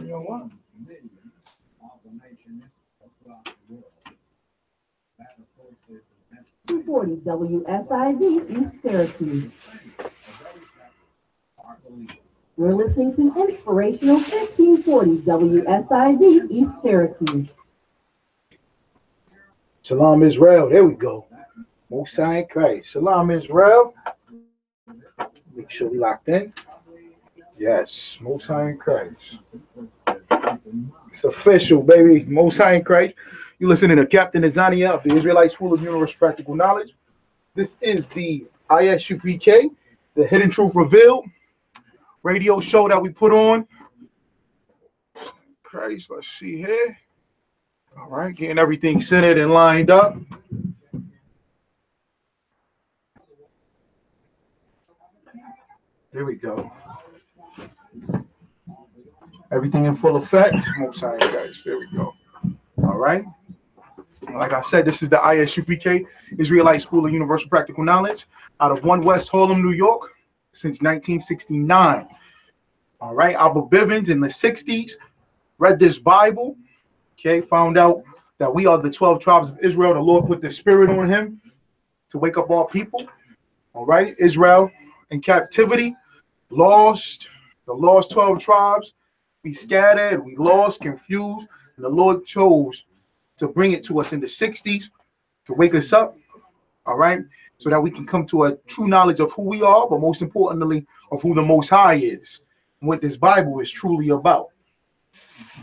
You know what? 240 WSIV East Syracuse. We're listening to Inspirational 1540 WSIV East Syracuse. Shalom Israel. There we go. Most High in Christ. Shalom Israel. Make sure we locked in. Yes, Most High in Christ. It's official, baby. Most High in Christ. You listening to Captain Azania of the Israelite School of Universal Practical Knowledge. This is the I.S.U.P.K, the Hidden Truth Revealed radio show that we put on. Christ, let's see here. All right, getting everything centered and lined up. There we go. Everything in full effect. Most High in Christ. There we go. All right. Like I said, this is the I.S.U.P.K, Israelite School of Universal Practical Knowledge, out of 1 West Harlem, New York, since 1969. All right, Abba Bivens in the 60s read this Bible, okay, found out that we are the 12 tribes of Israel. The Lord put the spirit on him to wake up all people. All right, Israel in captivity, lost, the lost 12 tribes. We scattered, we lost, confused, and the Lord chose to bring it to us in the 60s to wake us up, all right, so that we can come to a true knowledge of who we are, but most importantly, of who the Most High is and what this Bible is truly about.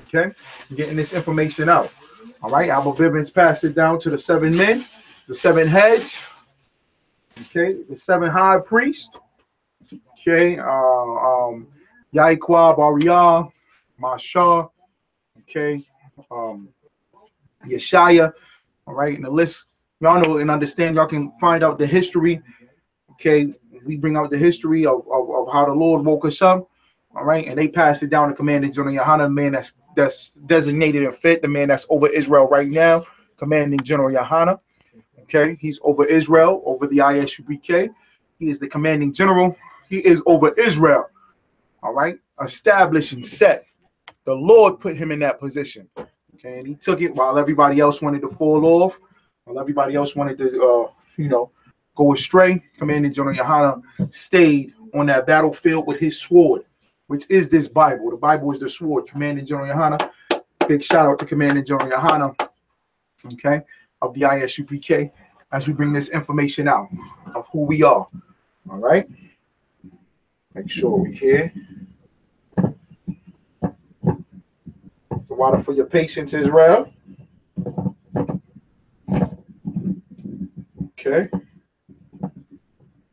Okay, getting this information out. All right, Abba Bivens passed it down to the 7 men, the 7 heads, okay, the 7 high priests, okay, Yaquab, Ariah, Mashah, okay, Yeshaya, all right, and the list, y'all know and understand, y'all can find out the history, okay, we bring out the history of how the Lord woke us up, all right, and they passed it down to Commanding General Yahanna, the man that's designated and fit, the man that's over Israel right now, Commanding General Yahanna, okay, he's over Israel, over the I.S.U.P.K, he is the Commanding General, he is over Israel, all right, established and set. The Lord put him in that position. Okay, and he took it while everybody else wanted to fall off, while everybody else wanted to, go astray. Commanding General Yahanna stayed on that battlefield with his sword, which is this Bible. The Bible is the sword. Commanding General Yahanna, big shout out to Commanding General Yahanna, okay, of the I.S.U.P.K, as we bring this information out of who we are. All right, make sure we're here. Water for your patience, Israel. Okay.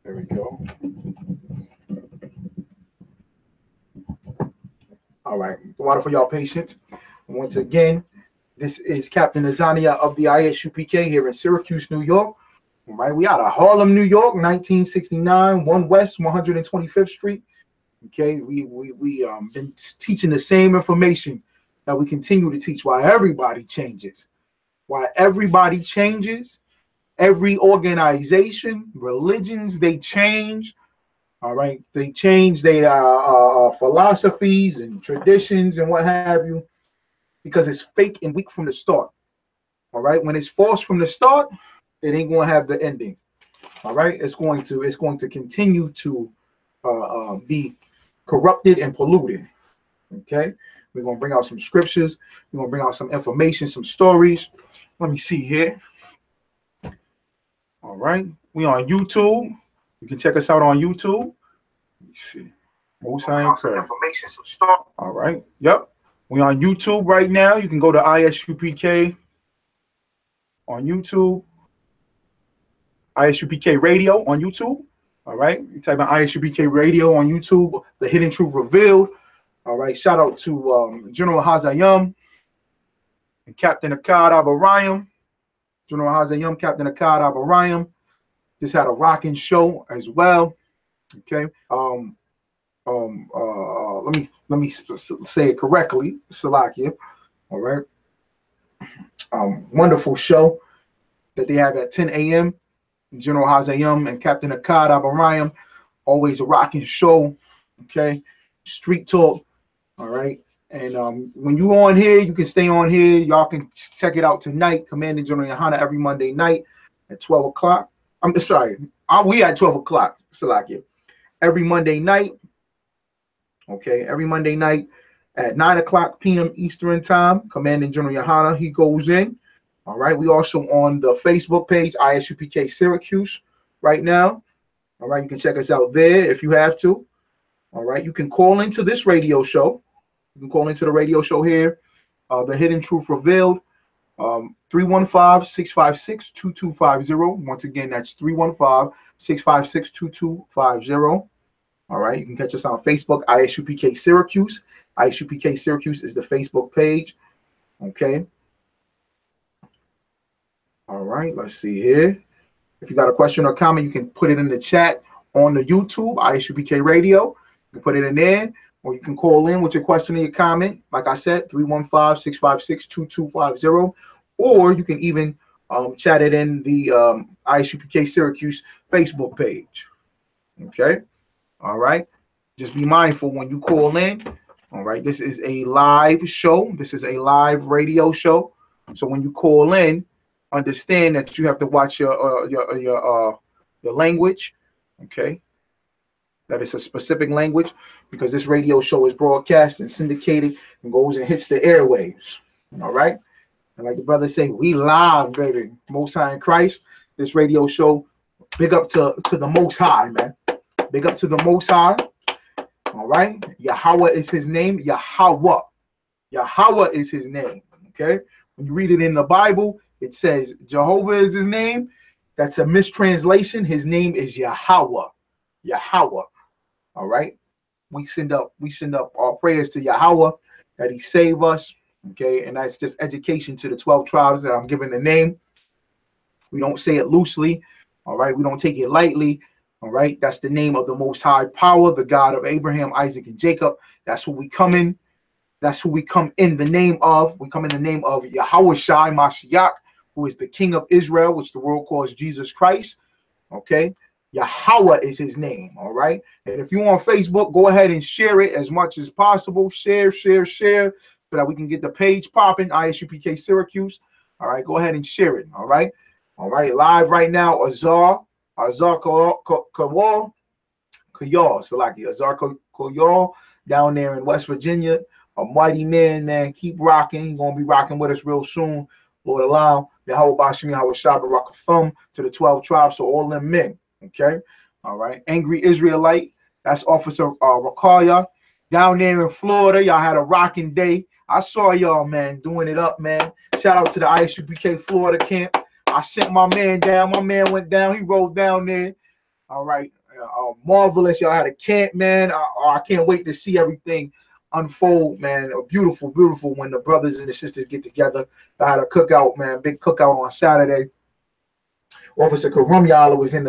There we go. All right. Water for y'all patience. Once again, this is Captain Azania of the I.S.U.P.K here in Syracuse, New York. All right. We out of Harlem, New York, 1969, 1 West, 125th Street. Okay. We been teaching the same information that we continue to teach, why everybody changes. Why everybody changes. Every organization, religions, they change. All right. They change their philosophies and traditions and what have you, because it's fake and weak from the start. All right. When it's false from the start, it ain't going to have the ending. All right. It's going to continue to be corrupted and polluted. Okay. We're going to bring out some scriptures. We're going to bring out some information, some stories. Let me see here. All right. We on YouTube. You can check us out on YouTube. Let me see. Most High in Christ. All right. Yep. We on YouTube right now. You can go to I.S.U.P.K on YouTube. I.S.U.P.K Radio on YouTube. All right. You type in I.S.U.P.K Radio on YouTube. The Hidden Truth Revealed. All right, shout out to General Hazayam and Captain Akkad Abarayam. General Hazayam, Captain Akkad Abarayam. Just had a rocking show as well. Okay. Let me say it correctly, Salakia. All right. Wonderful show that they have at 10 a.m. General Hazayam and Captain Akkad Abarayam. Always a rocking show. Okay. Street talk. All right. And when you on here, you can stay on here. Y'all can check it out tonight. Commanding General Yohanna every Monday night at 12 o'clock. I'm sorry. We at 12 o'clock. Salakia. Every Monday night. Okay. Every Monday night at 9 o'clock p.m. Eastern time. Commanding General Yohanna, he goes in. All right. We also on the Facebook page, I.S.U.P.K Syracuse right now. All right. You can check us out there if you have to. All right. You can call into this radio show. You can call into the radio show here, The Hidden Truth Revealed, 315-656-2250. Once again, that's 315-656-2250. All right, you can catch us on Facebook, I.S.U.P.K Syracuse. I.S.U.P.K Syracuse is the Facebook page. Okay. All right, let's see here. If you got a question or comment, you can put it in the chat on the YouTube, I.S.U.P.K Radio. You can put it in there. Or you can call in with your question or your comment. Like I said, 315-656-2250. Or you can even chat it in the I.S.U.P.K Syracuse Facebook page. Okay? All right? Just be mindful when you call in. All right? This is a live show. This is a live radio show. So when you call in, understand that you have to watch your language. Okay? That it's a specific language, because this radio show is broadcast and syndicated and goes and hits the airwaves. All right. And like the brothers say, we live, baby. Most High in Christ. This radio show, big up to the Most High, man. Big up to the Most High. All right. Yahweh is his name. Yahweh. Yahweh is his name. Okay. When you read it in the Bible, it says Jehovah is his name. That's a mistranslation. His name is Yahweh. Yahweh. All right, we send up our prayers to Yahweh that he save us. Okay, and that's just education to the 12 tribes that I'm giving the name. We don't say it loosely. All right, we don't take it lightly. All right, that's the name of the Most High Power, the God of Abraham, Isaac, and Jacob. That's who we come in. That's who we come in the name of. We come in the name of Yahweh Shai Mashiach, who is the King of Israel, which the world calls Jesus Christ. Okay. Yahweh is his name. All right. And if you're on Facebook, go ahead and share it as much as possible. Share, so that we can get the page popping. I.S.U.P.K Syracuse. All right. Go ahead and share it. All right. All right. Live right now. Azar Kawal, Salaki. Azar Kawal down there in West Virginia. A mighty man. Keep rocking. He's going to be rocking with us real soon. Lord allow. Yahweh Bashim, Yahweh Shabbat, rock a thumb to the 12 tribes. So all them men. Okay, all right. Angry Israelite, that's Officer Rakaya down there in Florida. Y'all had a rocking day. I saw y'all, man, doing it up, man. Shout out to the I.S.U.P.K Florida camp. I sent my man down. My man went down. He rode down there. All right, marvelous. Y'all had a camp, man. I can't wait to see everything unfold, man. Beautiful, beautiful when the brothers and the sisters get together. I had a cookout, man. Big cookout on Saturday. Officer Karumyala was in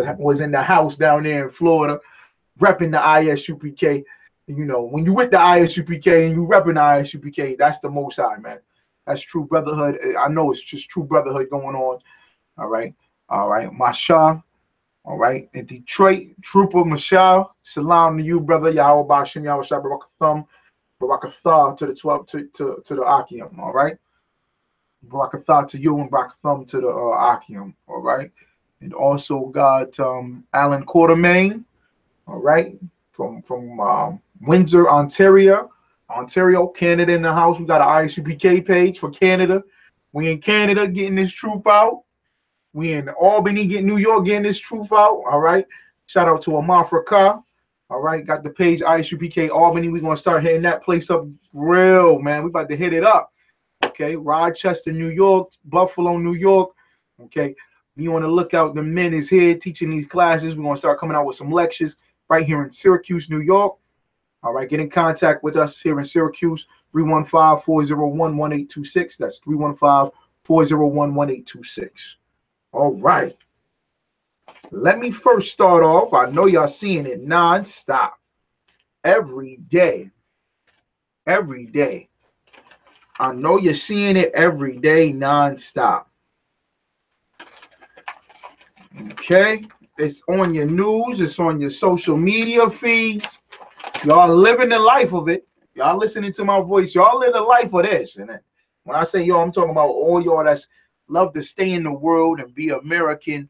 the house down there in Florida, repping the I.S.U.P.K. You know, when you with the I.S.U.P.K. and you repping the I.S.U.P.K., that's the Most High, man. That's true brotherhood. I know it's just true brotherhood going on. All right. All right. Masha. All right. In Detroit, Trooper Masha. Salam to you, brother. Yahweh Bashim, Yahweh Shabbat, Barakatha to the 12 to the Akim. All right. Barakatha to you and Barakatha to the Akim. All right. And also got Alan Quartermain, all right, from Windsor, Ontario, Canada in the house. We got an I.S.U.P.K page for Canada. We in Canada getting this truth out. We in Albany, New York, getting this truth out. All right. Shout out to Amafrika. All right. Got the page I.S.U.P.K Albany. We're going to start hitting that place up real, man. We about to hit it up. Okay. Rochester, New York, Buffalo, New York. Okay. Be on the lookout. The men is here teaching these classes. We're going to start coming out with some lectures right here in Syracuse, New York. All right. Get in contact with us here in Syracuse. 315-401-1826. That's 315-401-1826. All right. Let me first start off. I know y'all seeing it nonstop. Every day. Every day. I know you're seeing it every day nonstop. Okay, it's on your news, it's on your social media feeds. Y'all living the life of it. Y'all listening to my voice. Y'all live the life of this. And when I say y'all, I'm talking about all y'all that's love to stay in the world and be American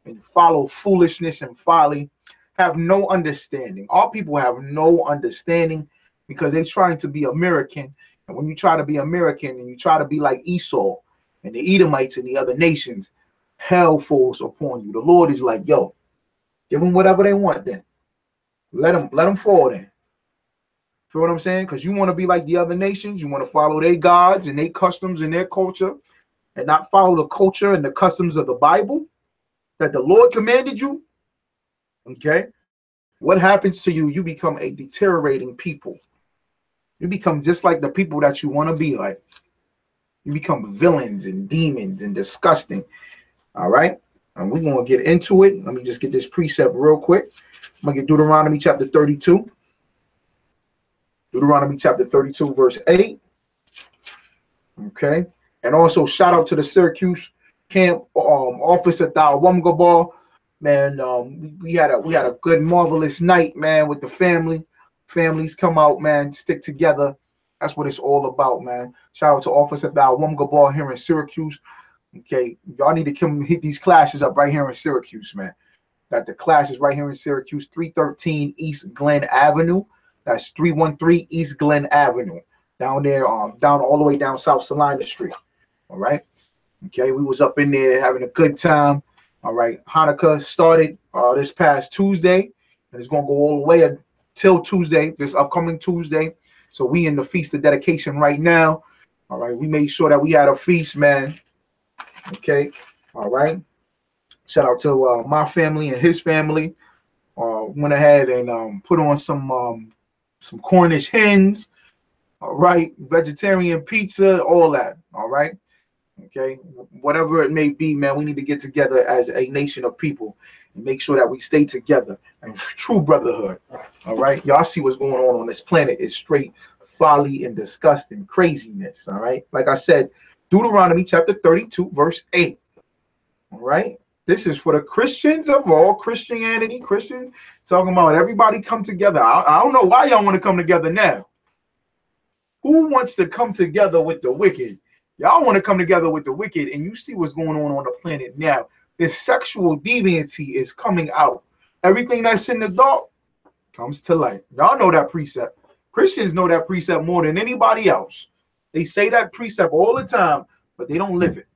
and follow foolishness and folly, have no understanding. All people have no understanding because they're trying to be American. And when you try to be American and you try to be like Esau and the Edomites and the other nations, hell falls upon you. The Lord is like, yo, give them whatever they want then. Let them fall then. Feel what I'm saying? Because you want to be like the other nations. You want to follow their gods and their customs and their culture and not follow the culture and the customs of the Bible that the Lord commanded you. Okay? What happens to you? You become a deteriorating people. You become just like the people that you want to be like. You become villains and demons and disgusting. All right? And we're going to get into it. Let me just get this precept real quick. I'm going to get Deuteronomy chapter 32. Deuteronomy chapter 32, verse 8. Okay. And also shout out to the Syracuse camp office at the I.S.U.P.K. Man, we had a good, marvelous night, man, with the family. Families come out, man, stick together. That's what it's all about, man. Shout out to office at the I.S.U.P.K. here in Syracuse. Okay. Y'all need to come hit these classes up right here in Syracuse, man. Got the classes right here in Syracuse, 313 East Glen Avenue. That's 313 East Glen Avenue. Down there, down all the way down South Salina Street. All right. Okay, we was up in there having a good time. All right. Hanukkah started this past Tuesday, and it's gonna go all the way until Tuesday, this upcoming Tuesday. So we in the feast of dedication right now. All right. We made sure that we had a feast, man. Okay. All right. Shout out to my family and his family. Went ahead and put on some Cornish hens, all right, vegetarian pizza, all that, all right, okay, whatever it may be, man, we need to get together as a nation of people and make sure that we stay together and true brotherhood, all right. Y'all see what's going on this planet is straight folly and disgusting craziness, all right. Like I said, Deuteronomy chapter 32, verse 8, all right. This is for the Christians of all Christianity, Christians, talking about everybody come together. I don't know why y'all want to come together now. Who wants to come together with the wicked? Y'all want to come together with the wicked, and you see what's going on the planet now. This sexual deviancy is coming out. Everything that's in the dark comes to light. Y'all know that precept. Christians know that precept more than anybody else. They say that precept all the time, but they don't live it.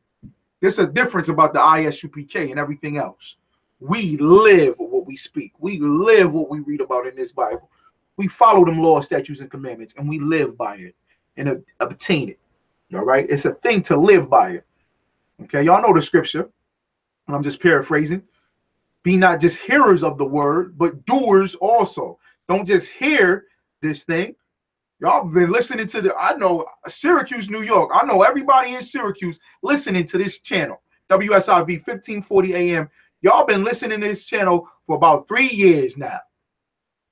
There's a difference about the I.S.U.P.K. and everything else. We live what we speak. We live what we read about in this Bible. We follow them laws, statutes, and commandments, and we live by it and obtain it. All right? It's a thing to live by it. Okay? Y'all know the scripture. I'm just paraphrasing. Be not just hearers of the word, but doers also. Don't just hear this thing. Y'all been listening to I know Syracuse, New York. I know everybody in Syracuse listening to this channel, WSIV 1540 AM. Y'all been listening to this channel for about 3 years now.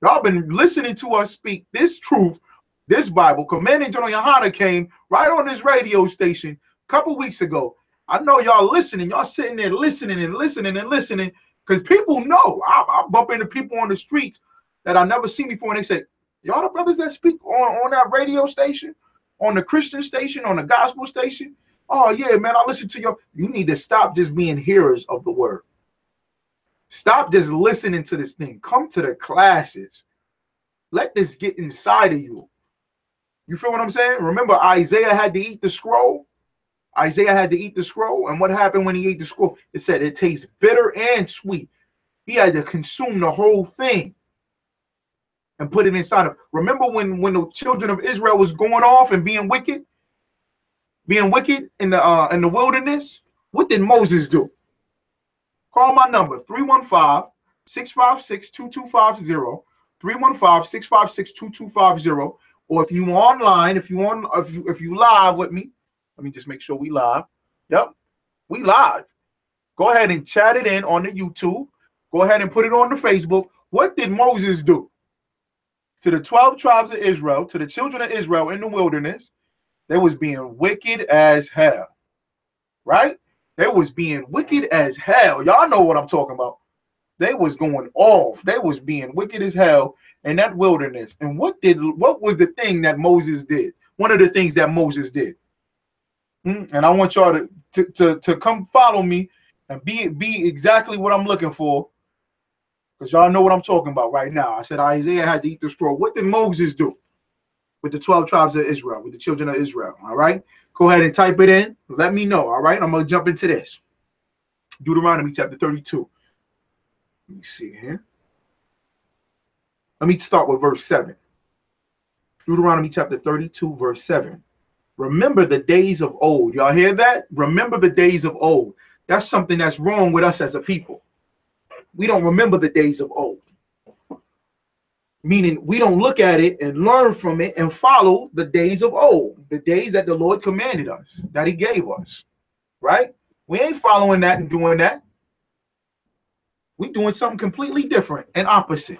Y'all been listening to us speak this truth, this Bible. Commanding General Yohanna came right on this radio station a couple weeks ago. I know y'all listening. Y'all sitting there listening and listening and listening because people know. I bump into people on the streets that I never seen before, and they say, y'all the brothers that speak on that radio station, on the Christian station, on the gospel station? Oh, yeah, man, I listen to you. You need to stop just being hearers of the word. Stop just listening to this thing. Come to the classes. Let this get inside of you. You feel what I'm saying? Remember, Isaiah had to eat the scroll. Isaiah had to eat the scroll. And what happened when he ate the scroll? It said it tastes bitter and sweet. He had to consume the whole thing and put it inside of. Remember when the children of Israel was going off and being wicked in the wilderness? What did Moses do? Call my number, 315-656-2250, 315-656-2250. Or if you online, if you live with me, let me just make sure we live. Yep, we live. Go ahead and chat it in on the YouTube. Go ahead and put it on the Facebook. What did Moses do to the 12 tribes of Israel, to the children of Israel in the wilderness? They was being wicked as hell, right? They was being wicked as hell. Y'all know what I'm talking about. They was going off. They was being wicked as hell in that wilderness. And what was the thing that Moses did? One of the things that Moses did. And I want y'all to come follow me and be exactly what I'm looking for. Because y'all know what I'm talking about right now. I said Isaiah had to eat the scroll. What did Moses do with the 12 tribes of Israel, with the children of Israel? All right. Go ahead and type it in. Let me know. All right. I'm going to jump into this. Deuteronomy chapter 32. Let me see here. Let me start with verse 7. Deuteronomy chapter 32, verse 7. Remember the days of old. Y'all hear that? Remember the days of old. That's something that's wrong with us as a people. We don't remember the days of old. Meaning we don't look at it and learn from it and follow the days of old. The days that the Lord commanded us, that he gave us. Right? We ain't following that and doing that. We doing something completely different and opposite.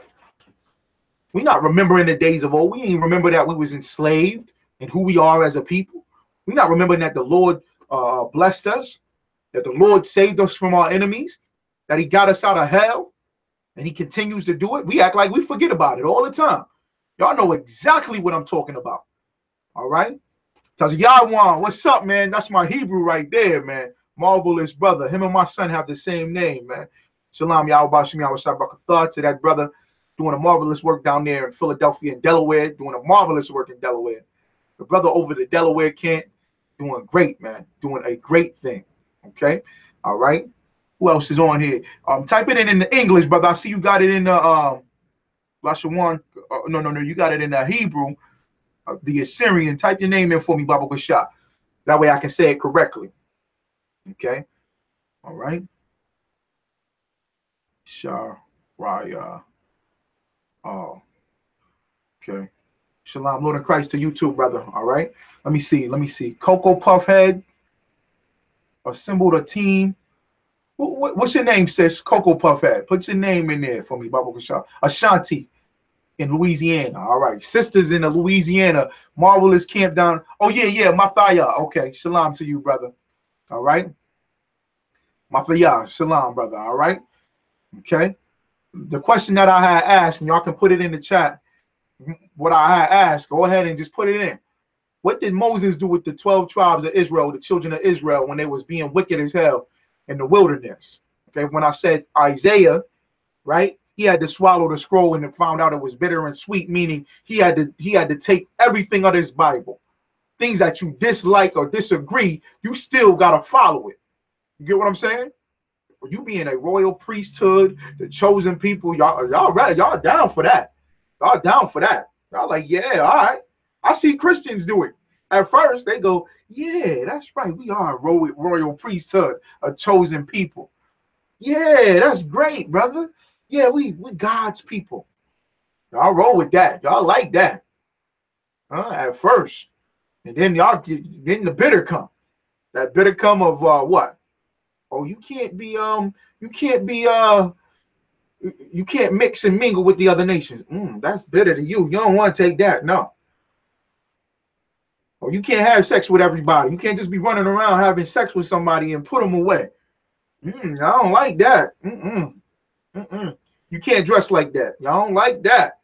We not remembering the days of old. We ain't remember that we was enslaved and who we are as a people. We not remembering that the Lord blessed us, that the Lord saved us from our enemies, that he got us out of hell, and he continues to do it. We act like we forget about it all the time. Y'all know exactly what I'm talking about. All right? T.D.JAKES, what's up, man? That's my Hebrew right there, man. Marvelous brother. Him and my son have the same name, man. Shalom, Yahweh to that brother doing a marvelous work down there in Philadelphia and Delaware, doing a marvelous work in Delaware. The brother over the Delaware camp doing great, man. Doing a great thing. Okay? All right? Who else is on here? Type it in the English, brother. I see you got it in the Lashawan. No, you got it in the Hebrew, the Assyrian. Type your name in for me, Baba Bashar. That way I can say it correctly. Okay. All right. Sharaya. Oh. Okay. Shalom, Lord and Christ to you too, brother. All right. Let me see. Cocoa Puffhead assembled a team. What's your name, sis? Cocoa Puffhead. Put your name in there for me, Baba Bashar. Ashanti in Louisiana. All right. Sisters in the Louisiana. Marvelous camp down. Oh, yeah. Mathaya. Okay. Shalom to you, brother. All right. Mathaya. Shalom, brother. All right. Okay. The question that I had asked, and y'all can put it in the chat. What I had asked, go ahead and just put it in. What did Moses do with the 12 tribes of Israel, the children of Israel, when they was being wicked as hell in the wilderness? Okay, when I said Isaiah, right, he had to swallow the scroll and found out it was bitter and sweet, meaning he had to take everything of this Bible, things that you dislike or disagree, you still gotta follow it. You get what I'm saying? For you being a royal priesthood, the chosen people, y'all down for that. Y'all down for that. Y'all like, yeah, all right. I see Christians do it. At first, they go, yeah, that's right. We are a royal priesthood, a chosen people. Yeah, that's great, brother. Yeah, we God's people. Y'all roll with that. Y'all like that. At first. And then then the bitter come. That bitter come of what? Oh, you can't mix and mingle with the other nations. That's bitter to you. You don't want to take that. No. Or you can't have sex with everybody. You can't just be running around having sex with somebody and put them away. I don't like that. You can't dress like that. Y'all don't like that.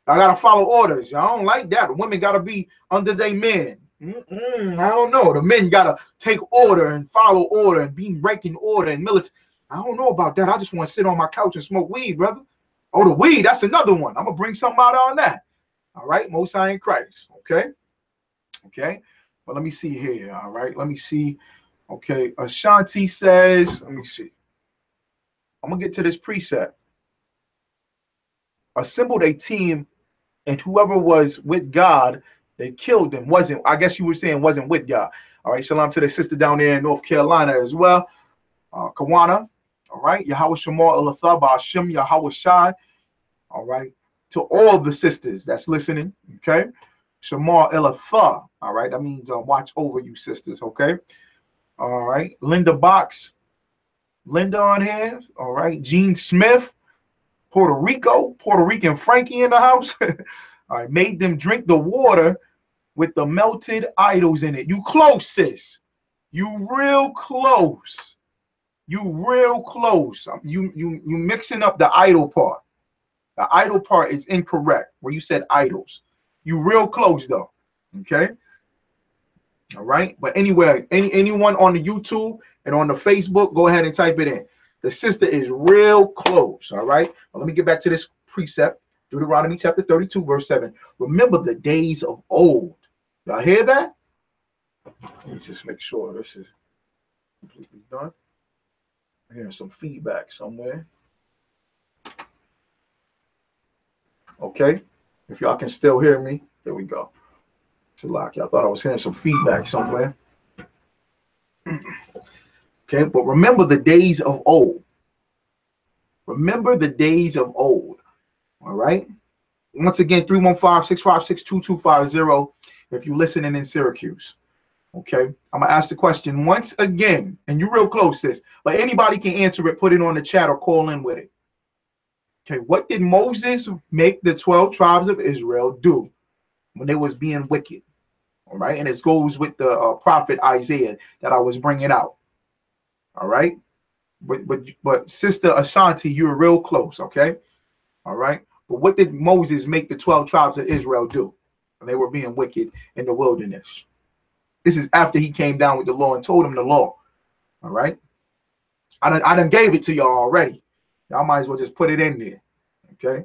I gotta follow orders. Y'all don't like that. The women gotta be under their men. I don't know. The men gotta take order and follow order and be ranking order and military. I don't know about that. I just want to sit on my couch and smoke weed, brother. Oh, the weed, that's another one. I'm gonna bring something out on that. All right, Most High in Christ. Okay. But let me see here. All right, let me see. Okay, Ashanti says, let me see. I'm gonna get to this precept. Assembled a team, and whoever was with God, they killed them. I guess you were saying wasn't with God. All right, shalom to the sister down there in North Carolina as well. Kawana. All right, Yahweh Shemar Elathah Ba'Hashem Yahweh Shai. All right, to all the sisters that's listening. Okay, Shemar Elathah. All right, that means watch over you, sisters. Okay, all right, Linda Box, Linda on here. All right, Gene Smith, Puerto Rican Frankie in the house. All right, made them drink the water with the melted idols in it. You close, sis. You real close. You real close. You mixing up the idol part. The idol part is incorrect where you said idols. You real close though. Okay. All right. But anyway, anyone on the YouTube and on the Facebook, go ahead and type it in. The sister is real close. All right. Well, let me get back to this precept. Deuteronomy chapter 32, verse 7. Remember the days of old. Y'all hear that? Let me just make sure this is completely done. I'm hearing some feedback somewhere. Okay. If y'all can still hear me, there we go. Shalak, y'all thought I was hearing some feedback somewhere. Okay, but remember the days of old. Remember the days of old. All right. Once again, 315-656-2250 if you're listening in Syracuse. Okay. I'm going to ask the question once again, and you're real close, sis, but anybody can answer it, put it on the chat or call in with it. Okay. What did Moses make the 12 tribes of Israel do when they was being wicked? All right. And it goes with the prophet Isaiah that I was bringing out. All right. But Sister Ashanti, you're real close. Okay. All right. But what did Moses make the 12 tribes of Israel do when they were being wicked in the wilderness? This is after he came down with the law and told them the law. All right. I done gave it to y'all already. Y'all might as well just put it in there. Okay.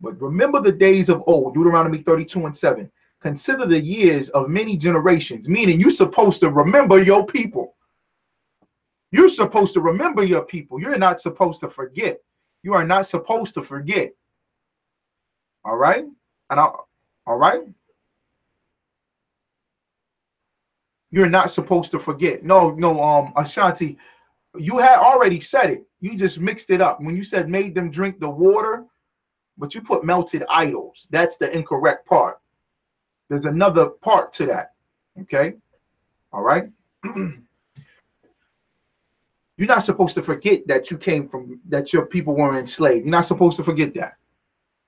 But remember the days of old, Deuteronomy 32 and 7. Consider the years of many generations, meaning you're supposed to remember your people. You're supposed to remember your people. You're not supposed to forget. You are not supposed to forget. All right. All right. You're not supposed to forget. No, Ashanti, you had already said it. You just mixed it up. When you said made them drink the water, but you put melted idols. That's the incorrect part. There's another part to that. Okay. All right. You're not supposed to forget that you came from, that your people were enslaved. You're not supposed to forget that.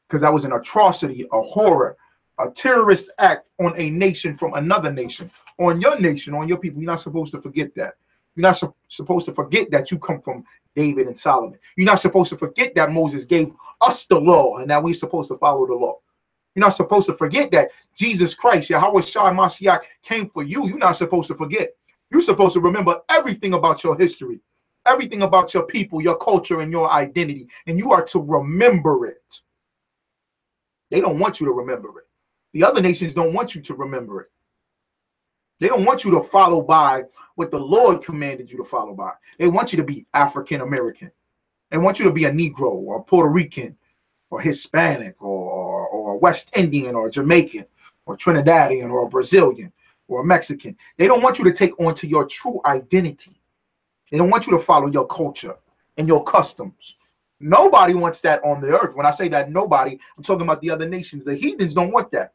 Because that was an atrocity, a horror, a terrorist act on a nation from another nation, on your nation, on your people. You're not supposed to forget that. You're not supposed to forget that you come from David and Solomon. You're not supposed to forget that Moses gave us the law and that we're supposed to follow the law. You're not supposed to forget that Jesus Christ, Yahweh Shai Mashiach, came for you. You're not supposed to forget. You're supposed to remember everything about your history, everything about your people, your culture, and your identity, and you are to remember it. They don't want you to remember it. The other nations don't want you to remember it. They don't want you to follow by what the Lord commanded you to follow by. They want you to be African American. They want you to be a Negro or Puerto Rican or Hispanic or West Indian or Jamaican or Trinidadian or Brazilian or Mexican. They don't want you to take on to your true identity. They don't want you to follow your culture and your customs. Nobody wants that on the earth. When I say that nobody, I'm talking about the other nations. The heathens don't want that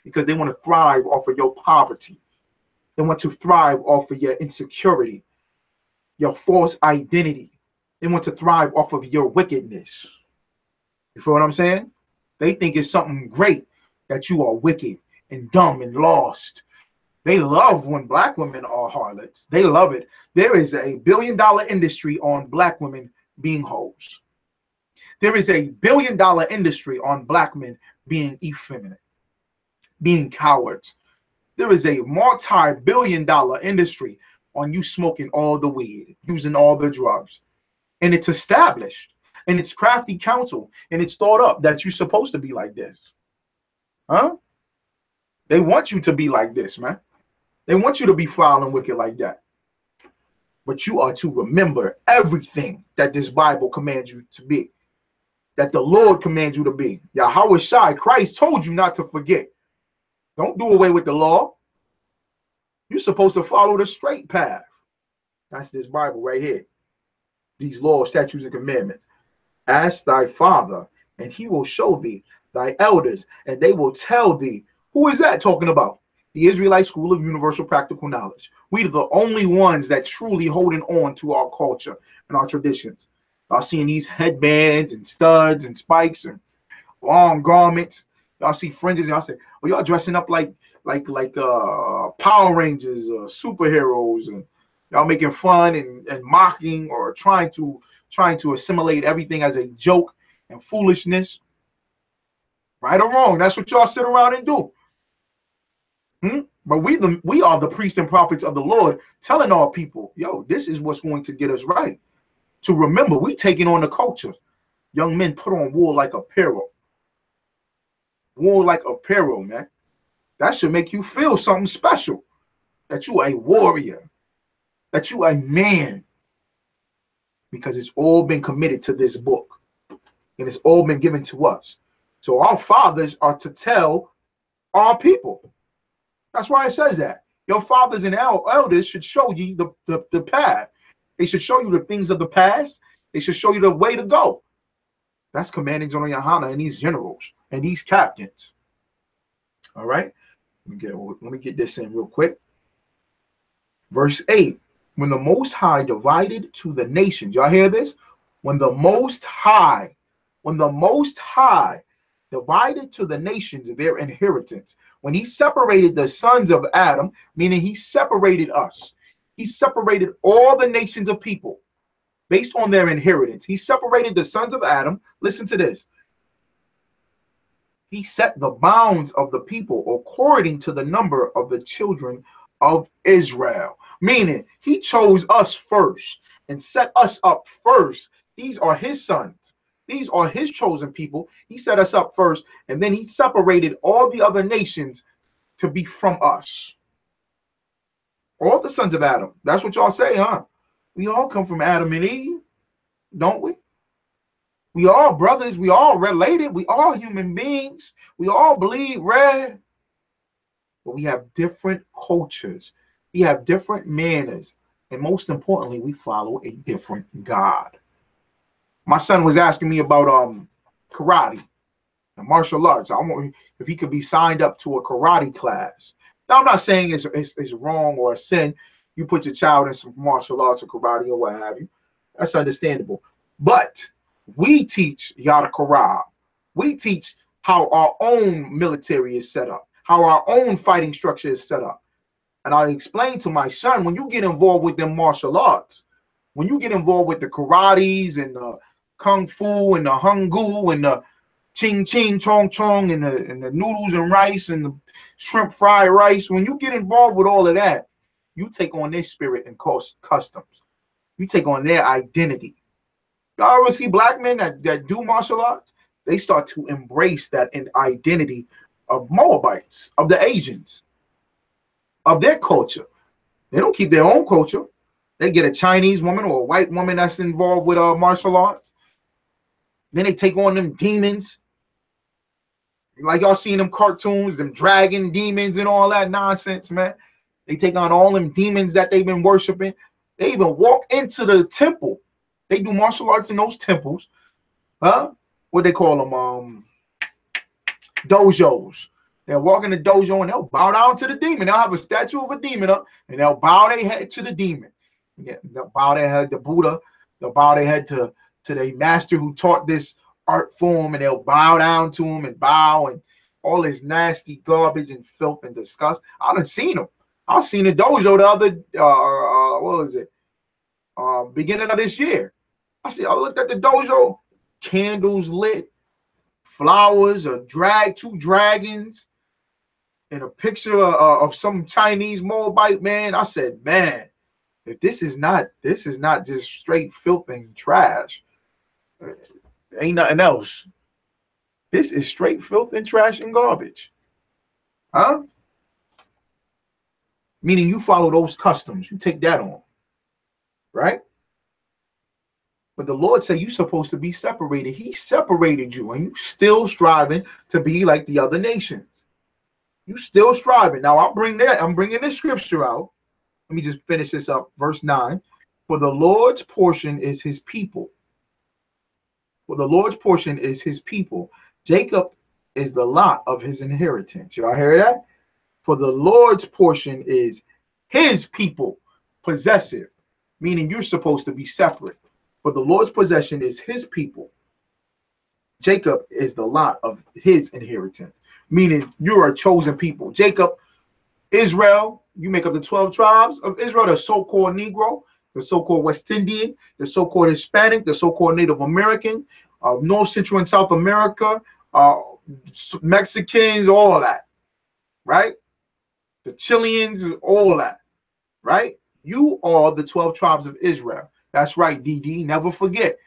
because they want to thrive off of your poverty. They want to thrive off of your insecurity, your false identity. They want to thrive off of your wickedness. You feel what I'm saying? They think it's something great that you are wicked and dumb and lost. They love when black women are harlots. They love it. There is $1 billion industry on black women being hoes. There is $1 billion industry on black men being effeminate, being cowards. There is a multi-billion-dollar industry on you smoking all the weed, using all the drugs. And it's established, and it's crafty counsel, and it's thought up that you're supposed to be like this. Huh? They want you to be like this, man. They want you to be foul and wicked like that. But you are to remember everything that this Bible commands you to be, that the Lord commands you to be. Yahweh Shai, Christ told you not to forget. Don't do away with the law. You're supposed to follow the straight path. That's this Bible right here. These laws, statutes, and commandments. Ask thy father, and he will show thee thy elders, and they will tell thee. Who is that talking about? The Israelite School of Universal Practical Knowledge. We are the only ones that truly holding on to our culture and our traditions. Y'all seeing these headbands and studs and spikes and long garments. Y'all see fringes, and y'all say, "Oh, y'all dressing up like Power Rangers or superheroes." And Y'all making fun and mocking or trying to assimilate everything as a joke and foolishness. Right or wrong, that's what y'all sit around and do. But we are the priests and prophets of the Lord, telling our people, yo, this is what's going to get us right. To remember, we taking on the culture. Young men, put on wool like apparel. Wool like apparel, man. That should make you feel something special. That you a warrior. That you a man. Because it's all been committed to this book. And it's all been given to us. So our fathers are to tell our people. That's why it says that. Your fathers and elders should show you the path. They should show you the things of the past. They should show you the way to go. That's commanding GEN.YAHANNA and these generals and these captains. All right. Let me get this in real quick. Verse 8. When the Most High divided to the nations. Y'all hear this? When the Most High divided to the nations their inheritance. When he separated the sons of Adam, meaning he separated us. He separated all the nations of people based on their inheritance. He separated the sons of Adam. Listen to this. He set the bounds of the people according to the number of the children of Israel. Meaning he chose us first and set us up first. These are his sons. These are his chosen people. He set us up first, and then he separated all the other nations to be from us. All the sons of Adam. That's what y'all say, huh? We all come from Adam and Eve, don't we? We all brothers. We all related. We all human beings. We all bleed red. But we have different cultures. We have different manners. And most importantly, we follow a different God. My son was asking me about karate and martial arts. I want if he could be signed up to a karate class. Now, I'm not saying it's wrong or a sin. You put your child in some martial arts or karate or what have you. That's understandable. But we teach Yada Kara. We teach how our own military is set up, how our own fighting structure is set up. And I explained to my son, when you get involved with them martial arts, when you get involved with the karates and the kung fu and the hungu and the ching ching chong chong and the noodles and rice and the shrimp fried rice, when you get involved with all of that, you take on their spirit and customs. You take on their identity. Y'all ever see black men that do martial arts? They start to embrace that identity of Moabites, of the Asians, of their culture. They don't keep their own culture. They get a Chinese woman or a white woman that's involved with martial arts. Then they take on them demons. Like y'all seen them cartoons, them dragon demons and all that nonsense, man. They take on all them demons that they've been worshiping. They even walk into the temple. They do martial arts in those temples. What they call them? Dojos. They'll walk in the dojo and they'll bow down to the demon. They'll have a statue of a demon up and they'll bow their head to the demon. Yeah, they'll bow their head to Buddha. They'll bow their head to the master who taught this art form, and they'll bow down to him and bow and all this nasty garbage and filth and disgust. I done seen them. I seen the dojo the other what was it? Beginning of this year. I looked at the dojo, candles lit, flowers, two dragons, and a picture of some Chinese Moabite man. I said, man, if this is not just straight filth and trash, ain't nothing else. This is straight filth and trash and garbage. Huh? Meaning you follow those customs. You take that on. Right? But the Lord said you're supposed to be separated. He separated you, and you still striving to be like the other nations. You still striving. Now I'm bringing this scripture out. Let me just finish this up. Verse 9. For the Lord's portion is his people. For the Lord's portion is his people. Jacob is the lot of his inheritance. Y'all hear that? For the Lord's portion is his people, possessive, meaning you're supposed to be separate. But the Lord's possession is his people. Jacob is the lot of his inheritance, meaning you're a chosen people. Jacob, Israel, You make up the 12 tribes of Israel, the so-called Negro, the so-called West Indian, the so-called Hispanic, the so-called Native American, North, Central, and South America, Mexicans, all that, right? The Chileans, all that, right? You are the 12 tribes of Israel. That's right, DD. Never forget.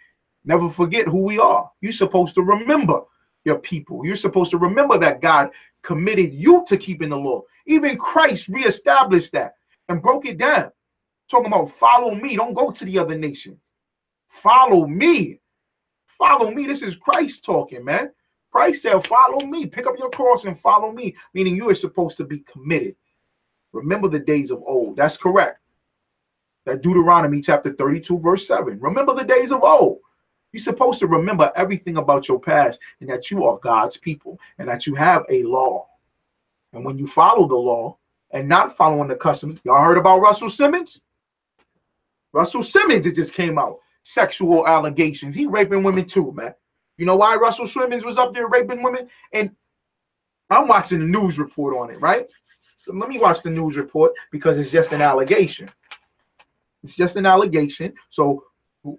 Never forget who we are. You're supposed to remember your people. You're supposed to remember that God committed you to keeping the law. Even Christ reestablished that and broke it down. Talking about follow me. Don't go to the other nations. Follow me. Follow me. This is Christ talking, man. Christ said, follow me. Pick up your cross and follow me. Meaning you are supposed to be committed. Remember the days of old. That's correct. That Deuteronomy chapter 32, verse 7. Remember the days of old. You're supposed to remember everything about your past and that you are God's people and that you have a law. And when you follow the law and not following the customs, y'all heard about Russell Simmons? Russell Simmons, it just came out. Sexual allegations. He raping women too, man. You know why Russell Simmons was up there raping women? And I'm watching the news report on it, right? So let me watch the news report because it's just an allegation. It's just an allegation. So